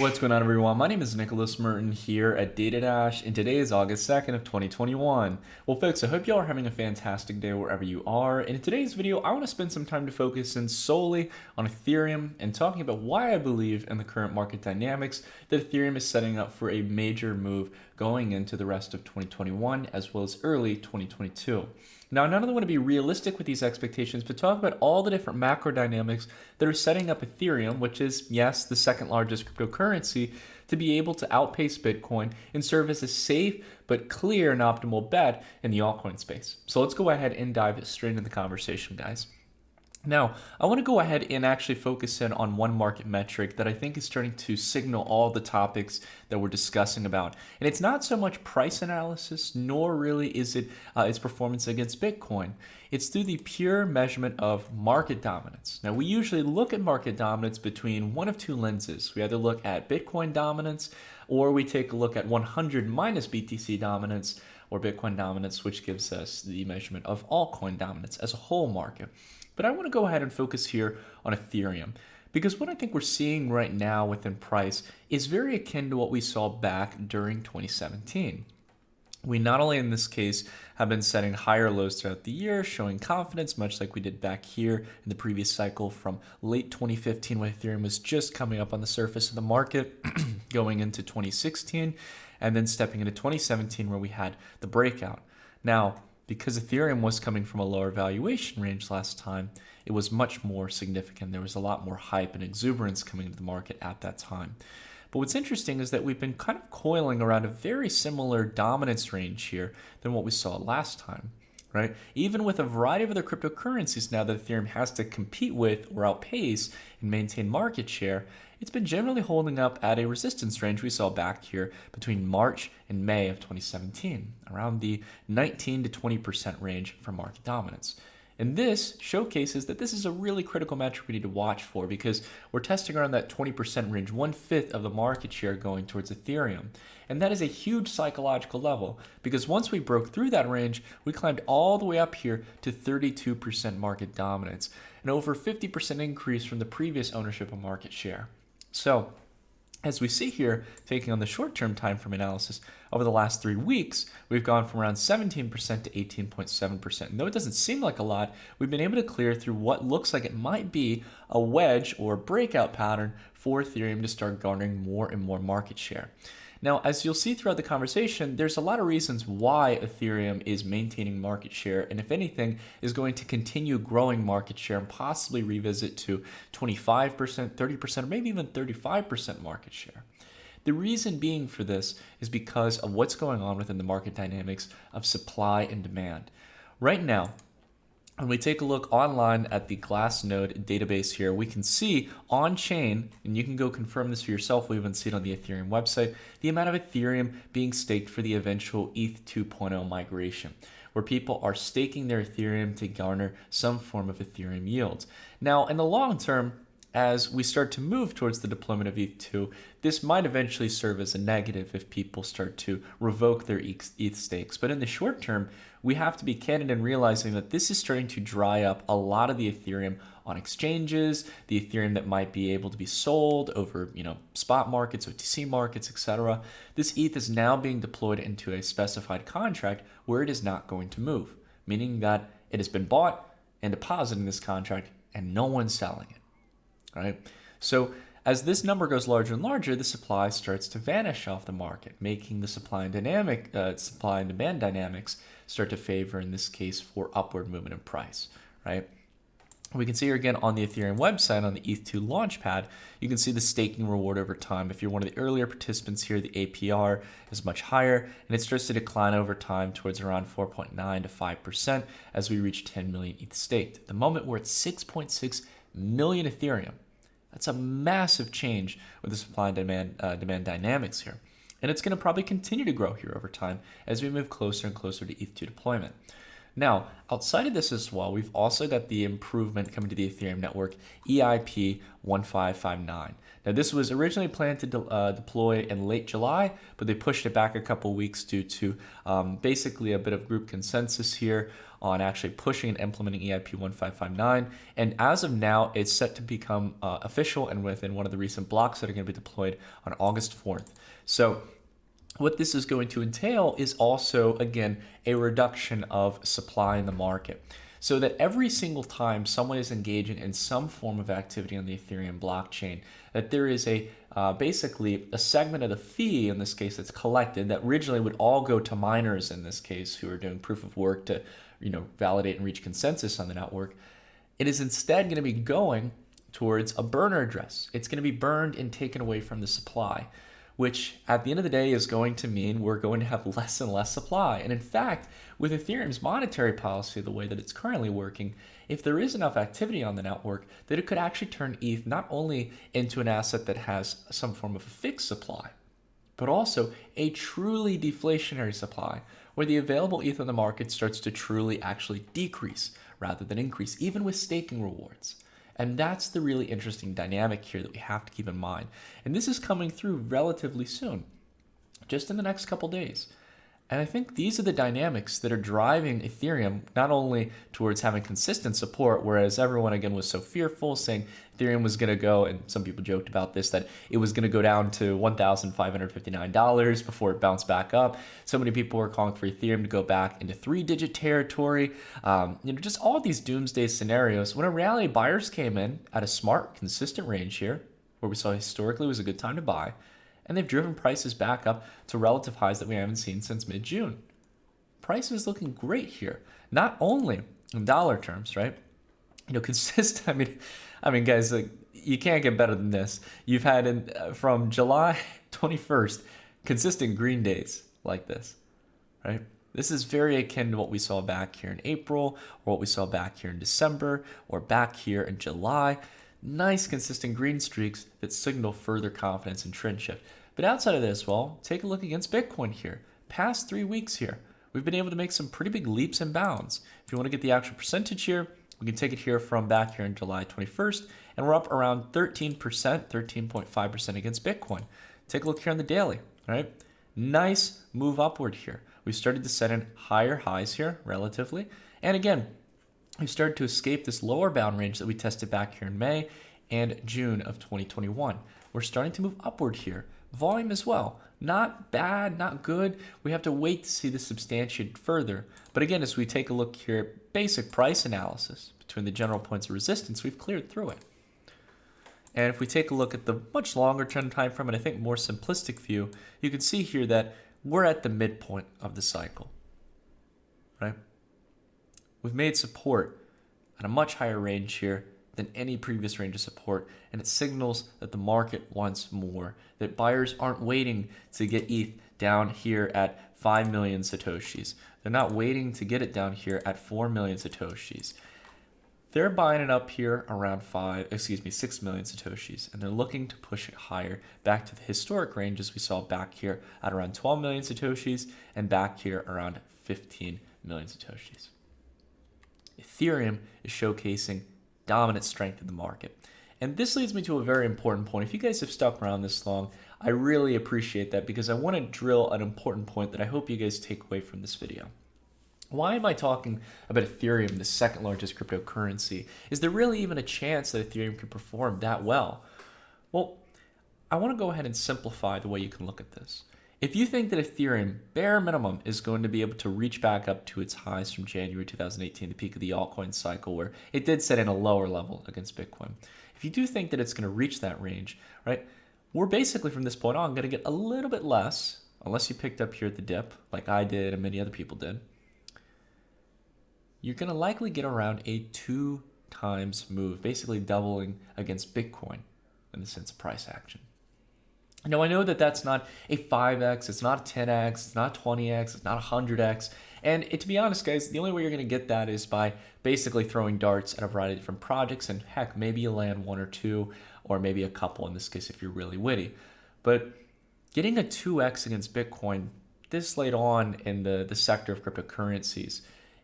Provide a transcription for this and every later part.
What's going on, everyone? My name is Nicholas Merton here at DataDash, and today is August 2nd of 2021. Well, folks, I hope y'all are having a fantastic day wherever you are. And in today's video, I want to spend some time to focus in solely on Ethereum and talking about why I believe in the current market dynamics that Ethereum is setting up for a major move going into the rest of 2021 as well as early 2022. Now, I not only want to be realistic with these expectations, but talk about all the different macro dynamics that are setting up Ethereum, which is, yes, the second largest cryptocurrency, to be able to outpace Bitcoin and serve as a safe but clear and optimal bet in the altcoin space. So let's go ahead and dive straight into the conversation, guys. Now, I want to go ahead and actually focus in on one market metric that I think is starting to signal all the topics that we're discussing about. And it's not so much price analysis, nor really is it its performance against Bitcoin. It's through the pure measurement of market dominance. Now, we usually look at market dominance between one of two lenses. We either look at Bitcoin dominance, or we take a look at 100 minus BTC dominance, or Bitcoin dominance, which gives us the measurement of altcoin dominance as a whole market. But I want to go ahead and focus here on Ethereum, because what I think we're seeing right now within price is very akin to what we saw back during 2017. We not only in this case have been setting higher lows throughout the year, showing confidence, much like we did back here in the previous cycle from late 2015 when Ethereum was just coming up on the surface of the market, going into 2016, and then stepping into 2017 where we had the breakout. Now, because Ethereum was coming from a lower valuation range last time, it was much more significant. There was a lot more hype and exuberance coming into the market at that time. But what's interesting is that we've been kind of coiling around a very similar dominance range here than what we saw last time, right? Even with a variety of other cryptocurrencies now that Ethereum has to compete with or outpace and maintain market share, it's been generally holding up at a resistance range we saw back here between March and May of 2017, around the 19 to 20% range for market dominance. And this showcases that this is a really critical metric we need to watch for, because we're testing around that 20% range, 1/5 of the market share going towards Ethereum. And that is a huge psychological level, because once we broke through that range, we climbed all the way up here to 32% market dominance, and over 50% increase from the previous ownership of market share. So, as we see here, taking on the short-term time frame analysis, over the last 3 weeks, we've gone from around 17% to 18.7%. And though it doesn't seem like a lot, we've been able to clear through what looks like it might be a wedge or breakout pattern for Ethereum to start garnering more and more market share. Now, as you'll see throughout the conversation, there's a lot of reasons why Ethereum is maintaining market share, and if anything, is going to continue growing market share and possibly revisit to 25%, 30%, or maybe even 35% market share. The reason being for this is because of what's going on within the market dynamics of supply and demand. Right now, when we take a look online at the Glassnode database here, we can see on-chain, and you can go confirm this for yourself, we even see it on the Ethereum website, the amount of Ethereum being staked for the eventual ETH 2.0 migration, where people are staking their Ethereum to garner some form of Ethereum yield. Now, in the long term, as we start to move towards the deployment of ETH2, this might eventually serve as a negative if people start to revoke their ETH stakes. But in the short term, we have to be candid in realizing that this is starting to dry up a lot of the Ethereum on exchanges, the Ethereum that might be able to be sold over, spot markets, OTC markets, etc. This ETH is now being deployed into a specified contract where it is not going to move, meaning that it has been bought and deposited in this contract and no one's selling it. Right? So as this number goes larger and larger, the supply starts to vanish off the market, making the supply and demand dynamics start to favor, in this case, for upward movement in price. Right? We can see here again on the Ethereum website, on the ETH2 launchpad, you can see the staking reward over time. If you're one of the earlier participants here, the APR is much higher, and it starts to decline over time towards around 4.9 to 5% as we reach 10 million ETH staked. At the moment, we're at 6.6 million Ethereum. That's a massive change with the supply and demand dynamics here. And it's going to probably continue to grow here over time as we move closer and closer to ETH2 deployment. Now, outside of this as well, we've also got the improvement coming to the Ethereum network, EIP 1559. Now, this was originally planned to deploy in late July, but they pushed it back a couple weeks due to basically a bit of group consensus here on actually pushing and implementing EIP 1559. And as of now, it's set to become official and within one of the recent blocks that are going to be deployed on August 4th. So what this is going to entail is also, again, a reduction of supply in the market. So that every single time someone is engaging in some form of activity on the Ethereum blockchain, that there is a basically a segment of the fee, in this case, that's collected that originally would all go to miners, in this case, who are doing proof of work to, validate and reach consensus on the network. It is instead going to be going towards a burner address. It's going to be burned and taken away from the supply, which at the end of the day is going to mean we're going to have less and less supply. And in fact, with Ethereum's monetary policy, the way that it's currently working, if there is enough activity on the network, that it could actually turn ETH not only into an asset that has some form of a fixed supply, but also a truly deflationary supply, where the available ETH on the market starts to truly actually decrease rather than increase, even with staking rewards. And that's the really interesting dynamic here that we have to keep in mind. And this is coming through relatively soon, just in the next couple days. And I think these are the dynamics that are driving Ethereum not only towards having consistent support, whereas everyone again was so fearful, saying Ethereum was going to go, and some people joked about this, that it was going to go down to $1,559 before it bounced back up. So many people were calling for Ethereum to go back into 3-digit territory. Just all these doomsday scenarios. When in reality, buyers came in at a smart, consistent range here, where we saw historically was a good time to buy. And they've driven prices back up to relative highs that we haven't seen since mid-June. Price is looking great here, not only in dollar terms, right? Consistent. I mean, guys, like, you can't get better than this. You've had from July 21st consistent green days like this, right? This is very akin to what we saw back here in April, or what we saw back here in December, or back here in July. Nice consistent green streaks that signal further confidence in trend shift. But outside of this, well, take a look against Bitcoin here. Past 3 weeks here, we've been able to make some pretty big leaps and bounds. If you want to get the actual percentage here, we can take it here from back here in July 21st, and we're up around 13%, 13.5% against Bitcoin. Take a look here on the daily, right? Nice move upward here. We've started to set in higher highs here, relatively. And again, we've started to escape this lower bound range that we tested back here in May and June of 2021. We're starting to move upward here. Volume as well. Not bad, not good. We have to wait to see this substantiate further. But again, as we take a look here at basic price analysis between the general points of resistance, we've cleared through it. And if we take a look at the much longer trend time frame and I think more simplistic view, you can see here that we're at the midpoint of the cycle, right? We've made support at a much higher range here than any previous range of support, and it signals that the market wants more, that buyers aren't waiting to get ETH down here at 5 million Satoshis. They're not waiting to get it down here at 4 million Satoshis. They're buying it up here around 6 million Satoshis, and they're looking to push it higher back to the historic ranges we saw back here at around 12 million Satoshis and back here around 15 million Satoshis. Ethereum is showcasing dominant strength in the market. And this leads me to a very important point. If you guys have stuck around this long, I really appreciate that, because I want to drill an important point that I hope you guys take away from this video. Why am I talking about Ethereum, the second largest cryptocurrency? Is there really even a chance that Ethereum can perform that well? Well, I want to go ahead and simplify the way you can look at this. If you think that Ethereum, bare minimum, is going to be able to reach back up to its highs from January 2018, the peak of the altcoin cycle, where it did set in a lower level against Bitcoin. If you do think that it's going to reach that range, right, we're basically from this point on going to get a little bit less, unless you picked up here at the dip, like I did and many other people did. You're going to likely get around a 2 times move, basically doubling against Bitcoin in the sense of price action. Now, I know that that's not a 5x, it's not a 10x, it's not 20x, it's not 100x. And to be honest, guys, the only way you're going to get that is by basically throwing darts at a variety of different projects. And heck, maybe you land 1 or 2, or maybe a couple in this case if you're really witty. But getting a 2x against Bitcoin this late on in the sector of cryptocurrencies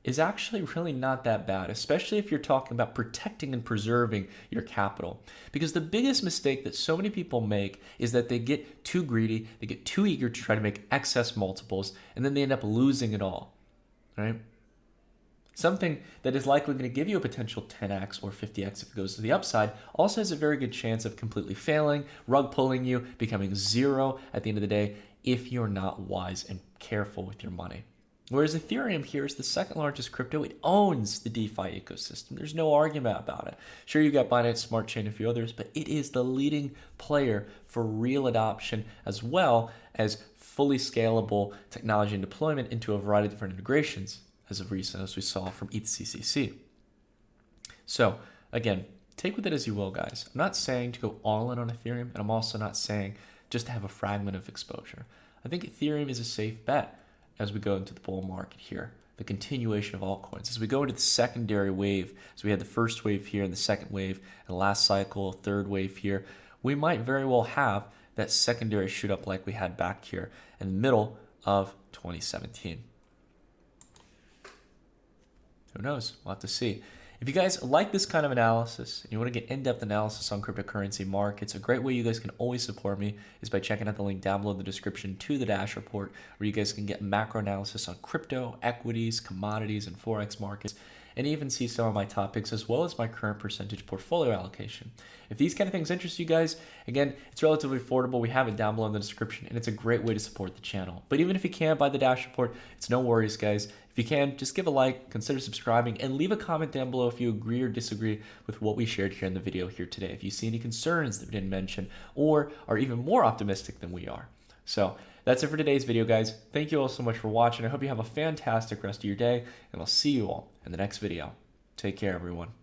is actually really not that bad, especially if you're talking about protecting and preserving your capital. Because the biggest mistake that so many people make is that they get too greedy, they get too eager to try to make excess multiples, and then they end up losing it all, right? Something that is likely going to give you a potential 10x or 50x if it goes to the upside also has a very good chance of completely failing, rug pulling you, becoming zero at the end of the day if you're not wise and careful with your money. Whereas Ethereum here is the second largest crypto. It owns the DeFi ecosystem. There's no argument about it. Sure, you got Binance Smart Chain and a few others, but it is the leading player for real adoption as well as fully scalable technology and deployment into a variety of different integrations as of recent, as we saw from ETHCCC. So again, take with it as you will, guys. I'm not saying to go all in on Ethereum, and I'm also not saying just to have a fragment of exposure. I think Ethereum is a safe bet as we go into the bull market here, the continuation of altcoins. As we go into the secondary wave, so we had the first wave here and the second wave, and last cycle, third wave here, we might very well have that secondary shoot up like we had back here in the middle of 2017. Who knows? We'll have to see. If you guys like this kind of analysis and you want to get in-depth analysis on cryptocurrency markets, a great way you guys can always support me is by checking out the link down below in the description to the Dash report, where you guys can get macro analysis on crypto, equities, commodities, and Forex markets, and even see some of my topics as well as my current percentage portfolio allocation. If these kind of things interest you guys, again, it's relatively affordable. We have it down below in the description, and it's a great way to support the channel. But even if you can't buy the Dash report, it's no worries, guys. If you can, just give a like, consider subscribing, and leave a comment down below if you agree or disagree with what we shared here in the video here today. If you see any concerns that we didn't mention or are even more optimistic than we are. So that's it for today's video, guys. Thank you all so much for watching. I hope you have a fantastic rest of your day, and I'll see you all in the next video. Take care, everyone.